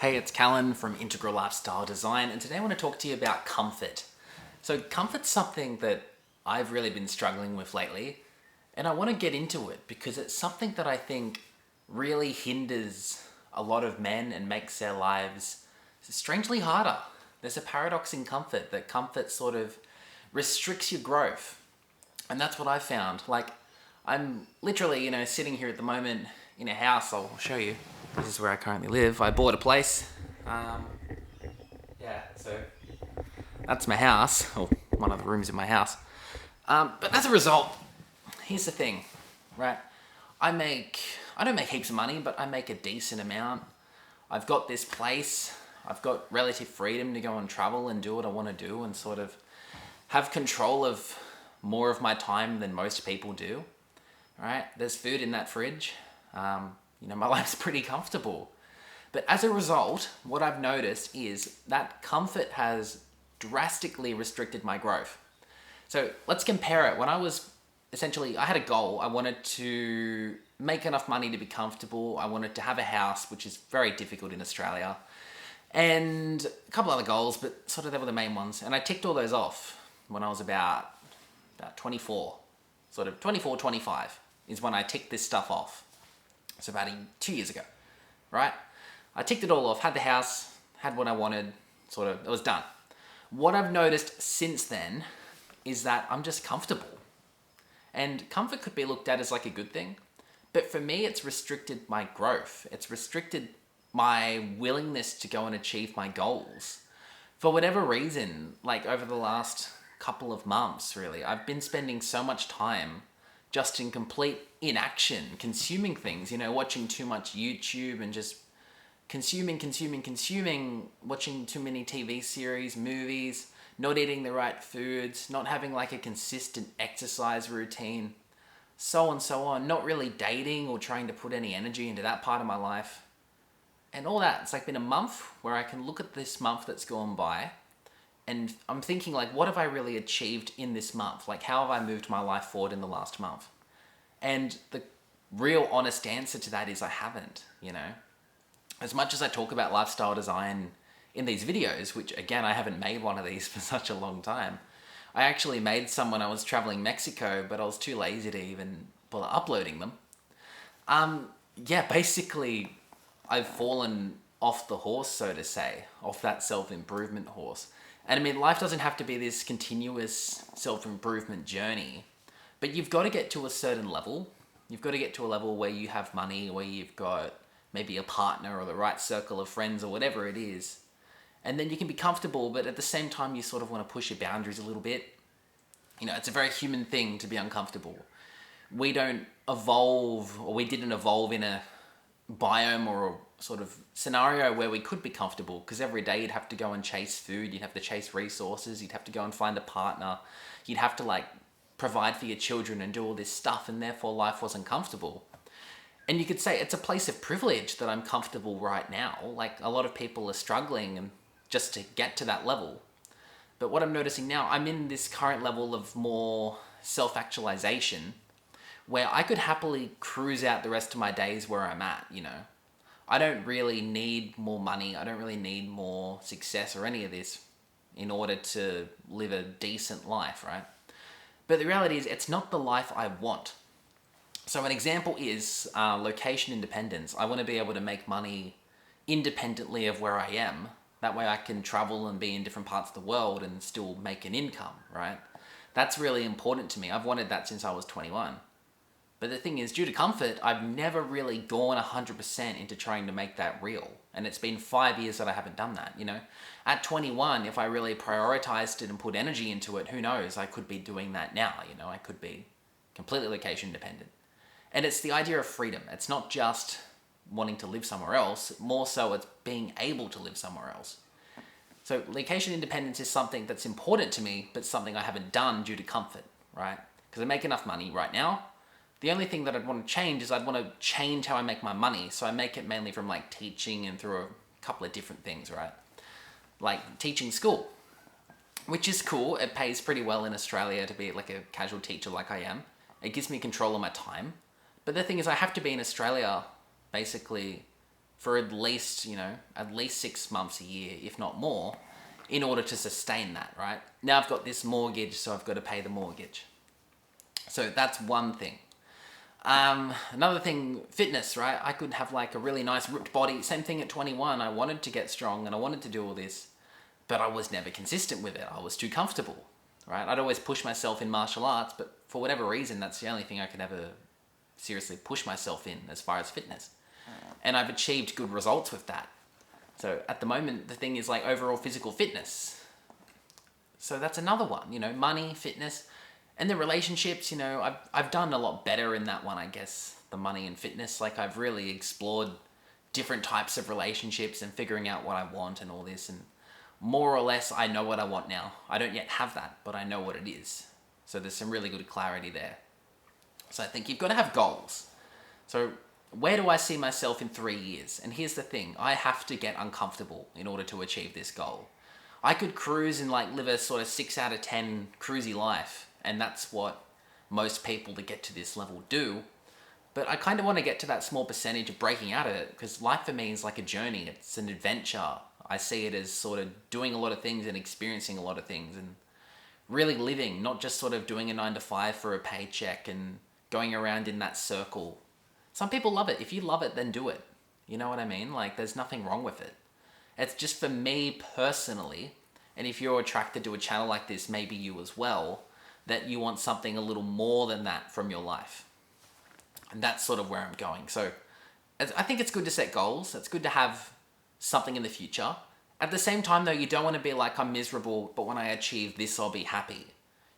Hey, it's Callan from Integral Lifestyle Design, and today I want to talk to you about comfort. So, comfort's something that I've really been struggling with lately, and I want to get into it because it's something that I think really hinders a lot of men and makes their lives strangely harder. There's a paradox in comfort that comfort sort of restricts your growth. And that's what I found. Like, I'm literally, sitting here at the moment in a house. I'll show you. This is where I currently live. I bought a place. So that's my house, or one of the rooms in my house. But as a result, here's the thing, right? I don't make heaps of money, but I make a decent amount. I've got this place. I've got relative freedom to go and travel and do what I want to do and sort of have control of more of my time than most people do, right? There's food in that fridge. My life's pretty comfortable. But as a result, what I've noticed is that comfort has drastically restricted my growth. So let's compare it. When I had a goal. I wanted to make enough money to be comfortable. I wanted to have a house, which is very difficult in Australia. And a couple other goals, but sort of they were the main ones. And I ticked all those off when I was about 24. Sort of 24, 25 is when I ticked this stuff off. So about 2 years ago, right? I ticked it all off, had the house, had what I wanted, it was done. What I've noticed since then is that I'm just comfortable. And comfort could be looked at as like a good thing, but for me, it's restricted my growth. It's restricted my willingness to go and achieve my goals. For whatever reason, like over the last couple of months, really, I've been spending so much time just in complete inaction, consuming things, watching too much YouTube and just consuming, watching too many TV series, movies, not eating the right foods, not having like a consistent exercise routine, so on, not really dating or trying to put any energy into that part of my life. And all that, it's like been a month where I can look at this month that's gone by and I'm thinking like, what have I really achieved in this month? Like, how have I moved my life forward in the last month? And the real honest answer to that is I haven't, As much as I talk about lifestyle design in these videos, which again, I haven't made one of these for such a long time. I actually made some when I was traveling Mexico, but I was too lazy to even bother uploading them. Basically, I've fallen off the horse, so to say, off that self-improvement horse. And I mean, life doesn't have to be this continuous self-improvement journey, but you've got to get to a certain level. You've got to get to a level where you have money, where you've got maybe a partner or the right circle of friends or whatever it is. And then you can be comfortable, but at the same time, you sort of want to push your boundaries a little bit. It's a very human thing to be uncomfortable. We don't evolve, or we didn't evolve in a biome or a sort of scenario where we could be comfortable, because every day you'd have to go and chase food, you'd have to chase resources, you'd have to go and find a partner, you'd have to provide for your children and do all this stuff, and therefore life wasn't comfortable. And you could say it's a place of privilege that I'm comfortable right now. Like, a lot of people are struggling just to get to that level. But what I'm noticing now, I'm in this current level of more self-actualization where I could happily cruise out the rest of my days where I'm at, I don't really need more money. I don't really need more success or any of this in order to live a decent life, right? But the reality is, it's not the life I want. So an example is location independence. I want to be able to make money independently of where I am. That way I can travel and be in different parts of the world and still make an income, right? That's really important to me. I've wanted that since I was 21. But the thing is, due to comfort, I've never really gone 100% into trying to make that real. And it's been 5 years that I haven't done that, At 21, if I really prioritized it and put energy into it, who knows? I could be doing that now, I could be completely location independent. And it's the idea of freedom. It's not just wanting to live somewhere else, more so it's being able to live somewhere else. So location independence is something that's important to me, but something I haven't done due to comfort, right? Because I make enough money right now. The only thing that I'd want to change is I'd want to change how I make my money. So I make it mainly from teaching and through a couple of different things, right? Like teaching school, which is cool. It pays pretty well in Australia to be like a casual teacher like I am. It gives me control of my time. But the thing is, I have to be in Australia basically for at least, at least 6 months a year, if not more, in order to sustain that, right? Now I've got this mortgage, so I've got to pay the mortgage. So that's one thing. Another thing, fitness, right? I could have like a really nice ripped body. Same thing at 21. I wanted to get strong and I wanted to do all this, but I was never consistent with it. I was too comfortable, right? I'd always push myself in martial arts, but for whatever reason, that's the only thing I could ever seriously push myself in as far as fitness. And I've achieved good results with that. So at the moment, the thing is like overall physical fitness. So that's another one, money, fitness, and the relationships, I've done a lot better in that one, I guess, the money and fitness. Like I've really explored different types of relationships and figuring out what I want and all this. And more or less, I know what I want now. I don't yet have that, but I know what it is. So there's some really good clarity there. So I think you've got to have goals. So where do I see myself in 3 years? And here's the thing, I have to get uncomfortable in order to achieve this goal. I could cruise and like live a sort of 6 out of 10 cruisy life, and that's what most people that get to this level do. But I kind of want to get to that small percentage of breaking out of it, because life for me is like a journey. It's an adventure. I see it as sort of doing a lot of things and experiencing a lot of things and really living, not just sort of doing a 9 to 5 for a paycheck and going around in that circle. Some people love it. If you love it, then do it. You know what I mean? Like, there's nothing wrong with it. It's just for me personally, and if you're attracted to a channel like this, maybe you as well, that you want something a little more than that from your life. And that's sort of where I'm going. So I think it's good to set goals. It's good to have something in the future. At the same time, though, you don't want to be like, I'm miserable, but when I achieve this, I'll be happy.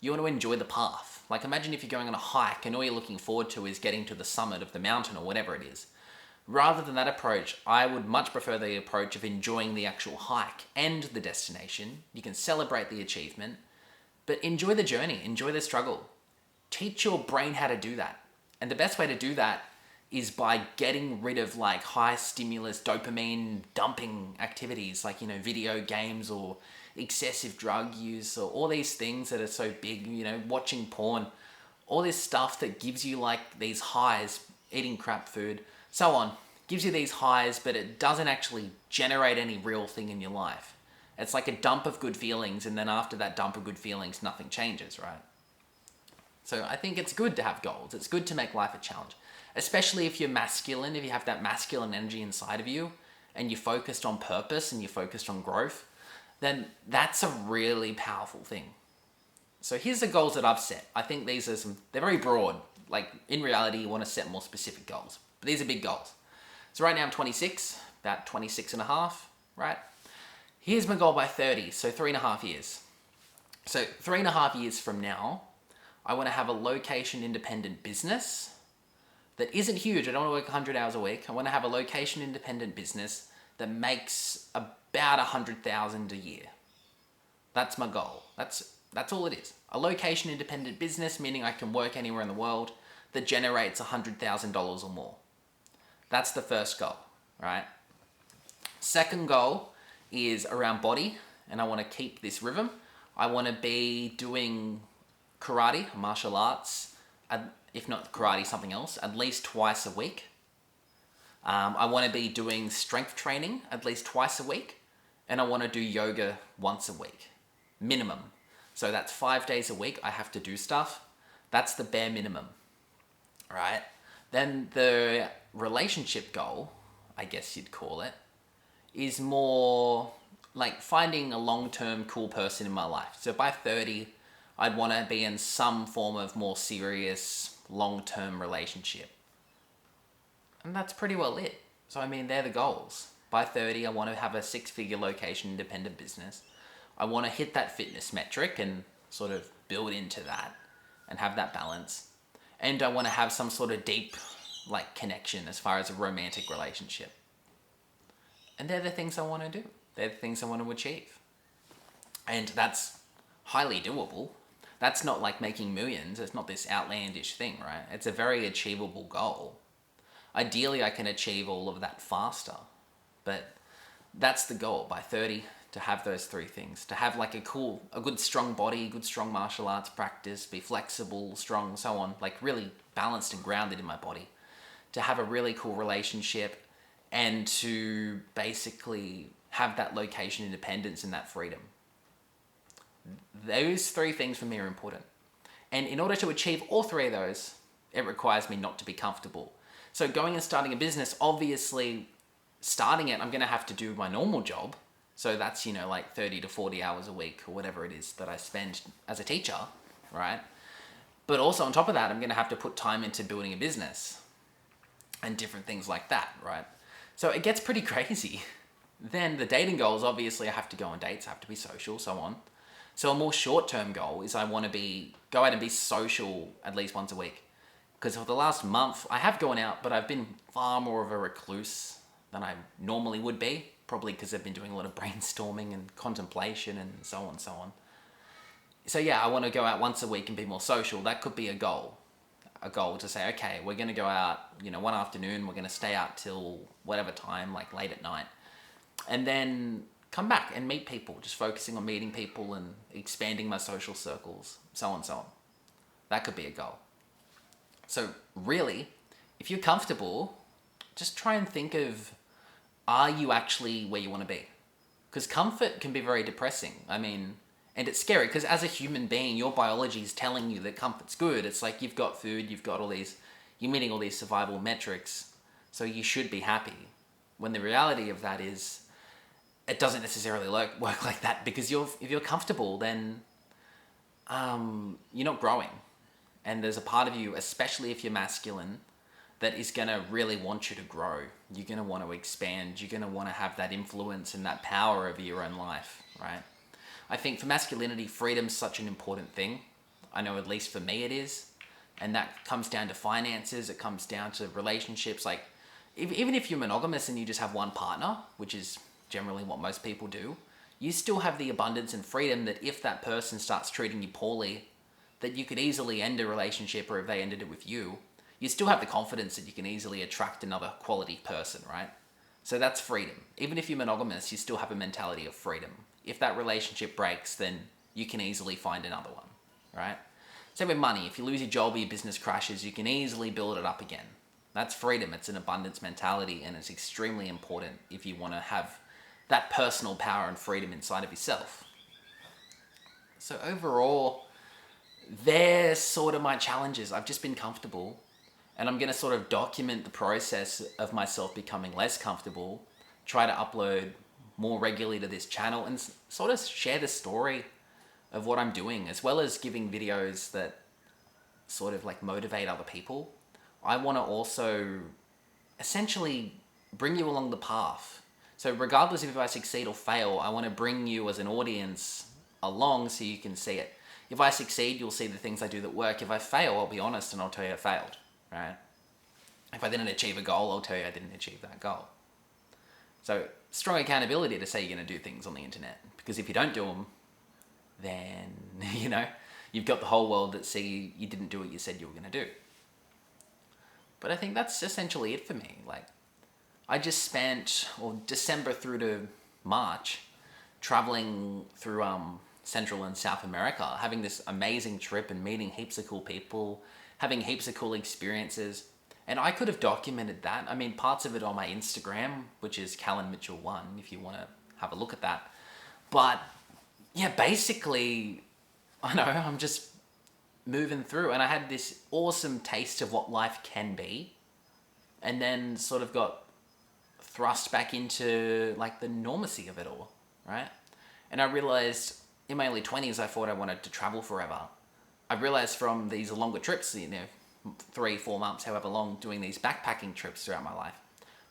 You want to enjoy the path. Like imagine if you're going on a hike and all you're looking forward to is getting to the summit of the mountain or whatever it is. Rather than that approach, I would much prefer the approach of enjoying the actual hike and the destination. You can celebrate the achievement, but enjoy the journey, enjoy the struggle. Teach your brain how to do that. And the best way to do that is by getting rid of like high stimulus, dopamine dumping activities like, video games or excessive drug use or all these things that are so big, watching porn, all this stuff that gives you like these highs, eating crap food, so on, gives you these highs, but it doesn't actually generate any real thing in your life. It's like a dump of good feelings, and then after that dump of good feelings, nothing changes, right? So I think it's good to have goals. It's good to make life a challenge, especially if you're masculine, if you have that masculine energy inside of you and you're focused on purpose and you're focused on growth, then that's a really powerful thing. So here's the goals that I've set. I think these are they're very broad. Like in reality, you want to set more specific goals, but these are big goals. So right now I'm 26, about 26 and a half, right? Here's my goal by 30, so 3.5 years. So 3.5 years from now, I want to have a location independent business that isn't huge. I don't want to work 100 hours a week. I want to have a location independent business that makes about 100,000 a year. That's my goal. That's all it is. A location independent business, meaning I can work anywhere in the world, that generates $100,000 or more. That's the first goal, right? Second goal is around body, and I want to keep this rhythm. I want to be doing karate, martial arts, if not karate, something else, at least twice a week. I want to be doing strength training at least twice a week, and I want to do yoga once a week, minimum. So that's 5 days a week I have to do stuff. That's the bare minimum, right? Then the relationship goal, I guess you'd call it, is more like finding a long-term cool person in my life. So by 30, I'd want to be in some form of more serious long-term relationship. And that's pretty well it. So I mean, they're the goals. By 30, I want to have a 6-figure location independent business. I want to hit that fitness metric and sort of build into that and have that balance. And I want to have some sort of deep like connection as far as a romantic relationship. And they're the things I want to do. They're the things I want to achieve. And that's highly doable. That's not like making millions. It's not this outlandish thing, right? It's a very achievable goal. Ideally, I can achieve all of that faster. But that's the goal by 30, to have those 3 things. To have like a good strong body, good strong martial arts practice, be flexible, strong, so on. Like really balanced and grounded in my body. To have a really cool relationship and to basically have that location independence and that freedom. Those three things for me are important. And in order to achieve all three of those, it requires me not to be comfortable. So going and starting a business, obviously starting it, I'm going to have to do my normal job. So that's, like 30 to 40 hours a week or whatever it is that I spend as a teacher, right? But also on top of that, I'm going to have to put time into building a business and different things like that, right? So it gets pretty crazy. Then the dating goals, obviously I have to go on dates, I have to be social, so on. So a more short-term goal is I want to go out and be social at least once a week. Because for the last month, I have gone out, but I've been far more of a recluse than I normally would be. Probably because I've been doing a lot of brainstorming and contemplation and so on and so on. So yeah, I want to go out once a week and be more social. That could be a goal. A goal to say, okay, we're going to go out, one afternoon, we're going to stay out till whatever time, like late at night. And then come back and meet people, just focusing on meeting people and expanding my social circles, so on and so on. That could be a goal. So really, if you're comfortable, just try and think of, are you actually where you want to be? Because comfort can be very depressing. And it's scary because as a human being, your biology is telling you that comfort's good. It's like you've got food, you're meeting all these survival metrics, so you should be happy. When the reality of that is, it doesn't necessarily work like that, because if you're comfortable, then you're not growing. And there's a part of you, especially if you're masculine, that is going to really want you to grow. You're going to want to expand. You're going to want to have that influence and that power over your own life, right? I think for masculinity, freedom's such an important thing. I know at least for me it is. And that comes down to finances. It comes down to relationships. Like, even if you're monogamous and you just have one partner, which is generally what most people do, you still have the abundance and freedom that if that person starts treating you poorly, that you could easily end a relationship, or if they ended it with you, you still have the confidence that you can easily attract another quality person, right? So that's freedom. Even if you're monogamous, you still have a mentality of freedom. If that relationship breaks, then you can easily find another one, right? Same with money. If you lose your job or your business crashes, you can easily build it up again. That's freedom. It's an abundance mentality, and it's extremely important if you want to have that personal power and freedom inside of yourself. So overall, they're sort of my challenges. I've just been comfortable, and I'm going to sort of document the process of myself becoming less comfortable, try to upload more regularly to this channel, and sort of share the story of what I'm doing, as well as giving videos that sort of like motivate other people. I want to also essentially bring you along the path. So regardless of if I succeed or fail, I want to bring you as an audience along so you can see it. If I succeed, you'll see the things I do that work. If I fail, I'll be honest and I'll tell you I failed, right? If I didn't achieve a goal, I'll tell you I didn't achieve that goal. So strong accountability to say you're going to do things on the internet, because if you don't do them, then, you've got the whole world that see you didn't do what you said you were going to do. But I think that's essentially it for me. Like, I just spent December through to March traveling through Central and South America, having this amazing trip and meeting heaps of cool people, having heaps of cool experiences. And I could have documented that. Parts of it on my Instagram, which is Callan Mitchell 1, if you want to have a look at that. But yeah, basically, I know, I'm just moving through, and I had this awesome taste of what life can be, and then sort of got thrust back into like the normacy of it all, right? And I realized in my early 20s, I thought I wanted to travel forever. I realized from these longer trips, 3-4 months, however long, doing these backpacking trips throughout my life,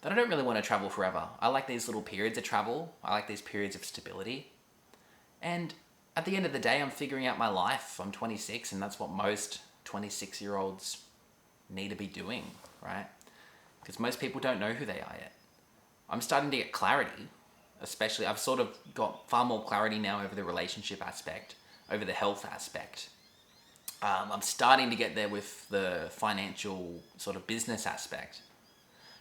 that I don't really want to travel forever. I like these little periods of travel. I like these periods of stability. And at the end of the day, I'm figuring out my life. I'm 26, and that's what most 26-year-olds need to be doing, right? Because most people don't know who they are yet. I'm starting to get clarity, especially. I've sort of got far more clarity now over the relationship aspect, over the health aspect. I'm starting to get there with the financial sort of business aspect.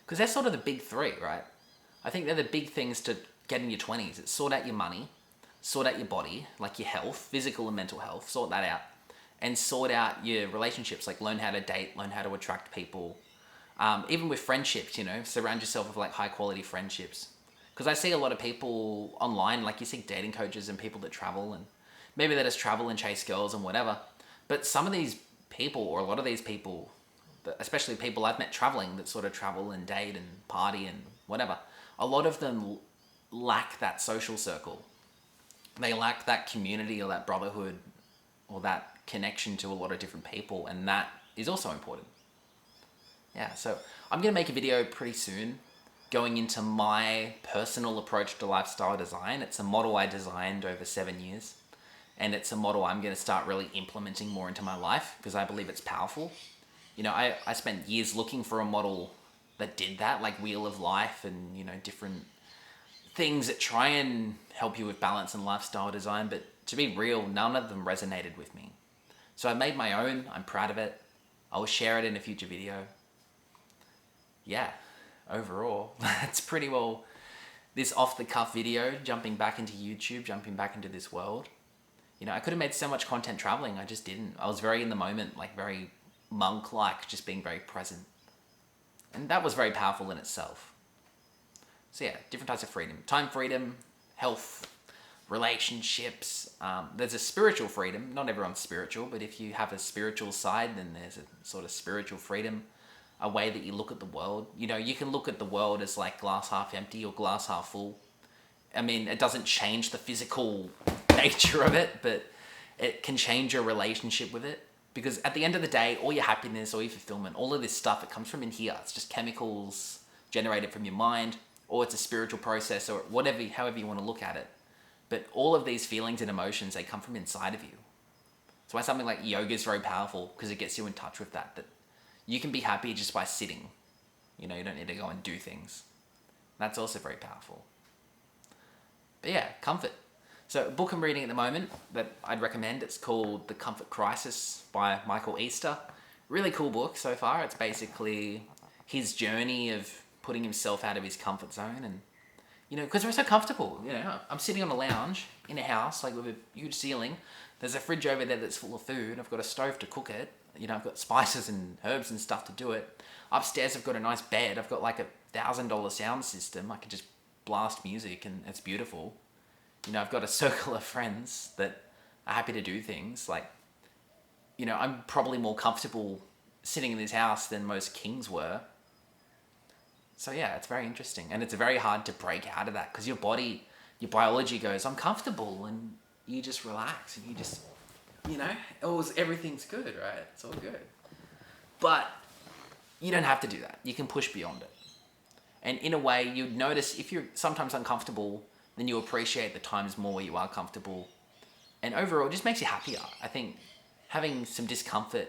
Because they're sort of the big three, right? I think they're the big things to get in your 20s. It's sort out your money, sort out your body, like your health, physical and mental health, sort that out. And sort out your relationships, like learn how to date, learn how to attract people, Even with friendships, surround yourself with like high quality friendships. Because I see a lot of people online, like you see dating coaches and people that travel, and maybe they just travel and chase girls and whatever. But some of these people, or a lot of these people, especially people I've met traveling that sort of travel and date and party and whatever, a lot of them lack that social circle. They lack that community or that brotherhood or that connection to a lot of different people, and that is also important. Yeah, so I'm going to make a video pretty soon going into my personal approach to lifestyle design. It's a model I designed over 7 years, and it's a model I'm going to start really implementing more into my life because I believe it's powerful. I spent years looking for a model that did that, like Wheel of Life and, different things that try and help you with balance and lifestyle design, but to be real, none of them resonated with me. So I made my own. I'm proud of it. I will share it in a future video. Yeah, overall, that's pretty well this off-the-cuff video, jumping back into YouTube, jumping back into this world. I could have made so much content traveling, I just didn't. I was very in the moment, like very monk-like, just being very present. And that was very powerful in itself. So yeah, different types of freedom. Time freedom, health, relationships. There's a spiritual freedom. Not everyone's spiritual, but if you have a spiritual side, then there's a sort of spiritual freedom. A way that you look at the world. You can look at the world as like glass half empty or glass half full. I mean, it doesn't change the physical nature of it, but it can change your relationship with it. Because at the end of the day, all your happiness, all your fulfillment, all of this stuff, it comes from in here. It's just chemicals generated from your mind, or it's a spiritual process, or whatever, however you want to look at it. But all of these feelings and emotions, they come from inside of you. That's why something like yoga is very powerful, because it gets you in touch with that you can be happy just by sitting. You don't need to go and do things. That's also very powerful. But yeah, comfort. So a book I'm reading at the moment that I'd recommend, it's called The Comfort Crisis by Michael Easter. Really cool book so far. It's basically his journey of putting himself out of his comfort zone, and because we're so comfortable. I'm sitting on a lounge in a house like with a huge ceiling. There's a fridge over there that's full of food. I've got a stove to cook it. I've got spices and herbs and stuff to do it. Upstairs, I've got a nice bed. I've got like $1,000 sound system. I can just blast music and it's beautiful. I've got a circle of friends that are happy to do things. Like, I'm probably more comfortable sitting in this house than most kings were. So yeah, it's very interesting. And it's very hard to break out of that because your body, your biology goes, I'm comfortable, and you just relax and you just, everything's good, right? It's all good. But you don't have to do that. You can push beyond it. And in a way, you'd notice if you're sometimes uncomfortable, then you appreciate the times more where you are comfortable. And overall, it just makes you happier. I think having some discomfort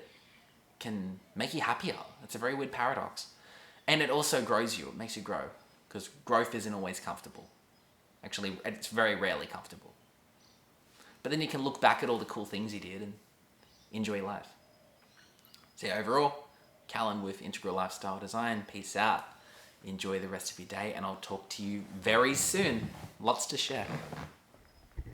can make you happier. It's a very weird paradox. And it also grows you. It makes you grow. Because growth isn't always comfortable. Actually, it's very rarely comfortable. But then you can look back at all the cool things you did and enjoy life. So yeah, overall, Callum with Integral Lifestyle Design. Peace out. Enjoy the rest of your day, and I'll talk to you very soon. Lots to share.